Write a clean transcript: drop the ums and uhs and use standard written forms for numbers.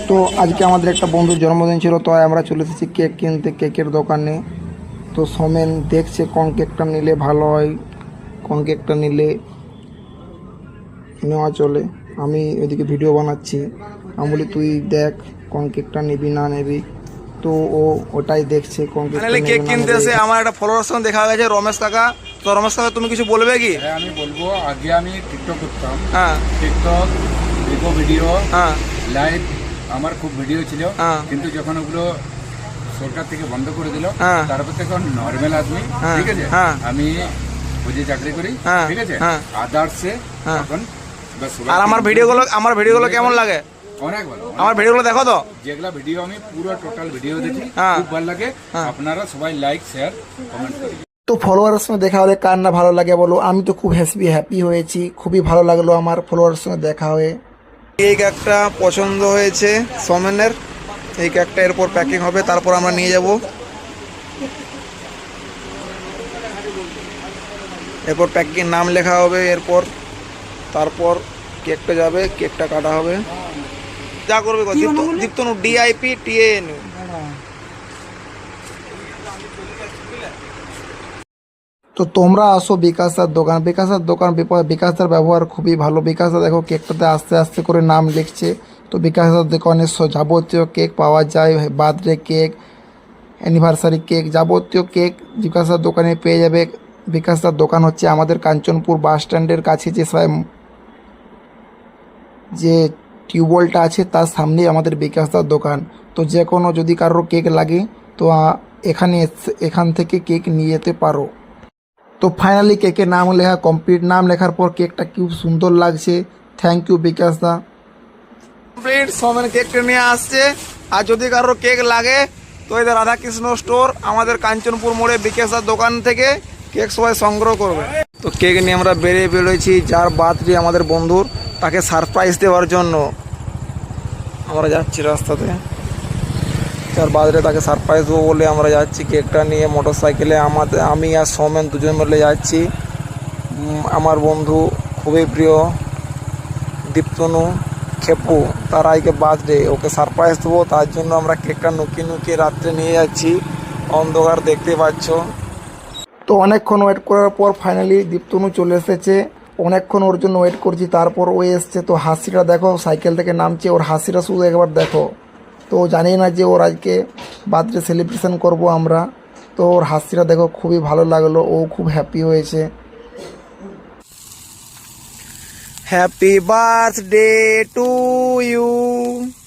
তো আজকে আমাদের একটা বন্ধুর জন্মদিন ছিল, তো আমরা চলে এসেছি কেক কিনতে কেকের দোকানে। তো সোমেন দেখছে কোন কেকটা নিলে ভালো হয়, কোন কেকটা নিলে নেওয়া চলে। আমি ওইদিকে ভিডিও বানাচ্ছি, আমি বলি তুই দেখ কোন কেকটা নিবি না নিবি। তো ও ওটাই দেখছে কোন কেকটা নেবে কেক না কিনতে নেবে। এসে আমার একটা ফলোয়ার সঙ্গে দেখা গেছে, রমেশ কাকা। তো রমেশ কাকা, তুমি কিছু বলবে কি? হ্যাঁ, আমি বলবো, আগে আমি টিকটক করতাম। হ্যাঁ টিকটক, ইকো ভিডিও, হ্যাঁ লাইভ, আমার খুব ভিডিও ছিল। হ্যাঁ কিন্তু যখন ওগুলো সরকার থেকে বন্ধ করে দিল, হ্যাঁ তারপর থেকে নর্মাল আদমি, হ্যাঁ, ঠিক আছে, হ্যাঁ। আমি বুঝে চাকরি করি, হ্যাঁ, ঠিক আছে, হ্যাঁ। আদার্সে হ্যাঁ। এখন বাস সবাই আর আমার ভিডিওগুলো কেমন লাগে? অনেক ভালো। আমার ভিডিওগুলো দেখো তো? যেগুলা ভিডিও আমি পুরো টোটাল ভিডিও দেখি, হ্যাঁ। খুব ভালো লাগে। হ্যাঁ। আপনারা সবাই লাইক, শেয়ার, কমেন্ট করি। তো ফলোয়ারের সঙ্গে দেখা হলে কার না ভালো লাগে বলো? আমি তো খুব হ্যাপি হয়েছি, খুবই ভালো লাগলো আমার ফলোয়ারের সঙ্গে দেখা হয়ে। এই কেকটা পছন্দ হয়েছে সোমেনের। এই কেকটা এরপর প্যাকিং হবে, তারপর আমরা নিয়ে যাব। এরপর প্যাকিং নাম লেখা হবে, তারপর কেকটা যাবে, কেকটা কাটা হবে। যা করবে দীপ্তনু DIPTAN। তো তোমরা আসো বিকাশদার দোকান। বিকাশদার ব্যবহার খুবই ভালো। বিকাশদা দেখো কেকটাতে আস্তে আস্তে করে নাম লিখছে। তো বিকাশদার দোকানে যাবতীয় কেক পাওয়া যায়, বার্থডে কেক, অ্যানিভার্সারি কেক, যাবতীয় কেক বিকাশদার দোকানে পেয়ে যাবে। বিকাশদার দোকান হচ্ছে আমাদের কাঞ্চনপুর বাস স্ট্যান্ডের কাছে, যে টিউবওয়েলটা আছে তার সামনেই আমাদের বিকাশদার দোকান। তো যে কোনো যদি কারোর কেক লাগে তো এখান থেকে কেক নিয়ে যেতে পারো। তো ফাইনালি কেকের নাম লেখা কমপ্লিট। নাম লেখার পর কেকটা খুব সুন্দর লাগছে। থ্যাংক ইউ বিকাশদা। কমপ্লিট, সোমেন কেকটা নিয়ে আসছে। আর যদি কারোর কেক লাগে তো এই রাধাকৃষ্ণ স্টোর, আমাদের কাঞ্চনপুর মোড়ে বিকাশদার দোকান থেকে কেক সবাই সংগ্রহ করবে। তো কেক নিয়ে আমরা বেরোয়েছি, যার বার্থডে আমাদের বন্ধুর, তাকে সারপ্রাইজ দেওয়ার জন্য আমরা যাচ্ছি রাস্তাতে। যার বার্থডে তাকে সারপ্রাইজ দেবো বলে আমরা যাচ্ছি কেকটা নিয়ে মোটর সাইকেলে। আমি আর সোমেন দুজন মিলে যাচ্ছি। আমার বন্ধু খুবই প্রিয় দীপ্তনু খেপু, তার আজকে বার্থডে, ওকে সারপ্রাইজ দেবো, তার জন্য আমরা কেকটা নুকিয়ে রাত্রে নিয়ে যাচ্ছি। অন্ধকার দেখতে পাচ্ছ। তো অনেকক্ষণ ওয়েট করার পর ফাইনালি দীপ্তনু চলে এসেছে। অনেকক্ষণ ওর জন্য ওয়েট করছি, তারপর ও এসছে। তো হাসিটা দেখো, সাইকেল থেকে নামছে, ওর হাসিটা শুধু একবার দেখো। তো জানি না যে ওর আজকে বার্থডে সেলিব্রেশন করব আমরা। তো ওর হাসিটা দেখো, খুবই ভালো লাগলো, ও খুব হ্যাপি হয়েছে। Happy birthday to you.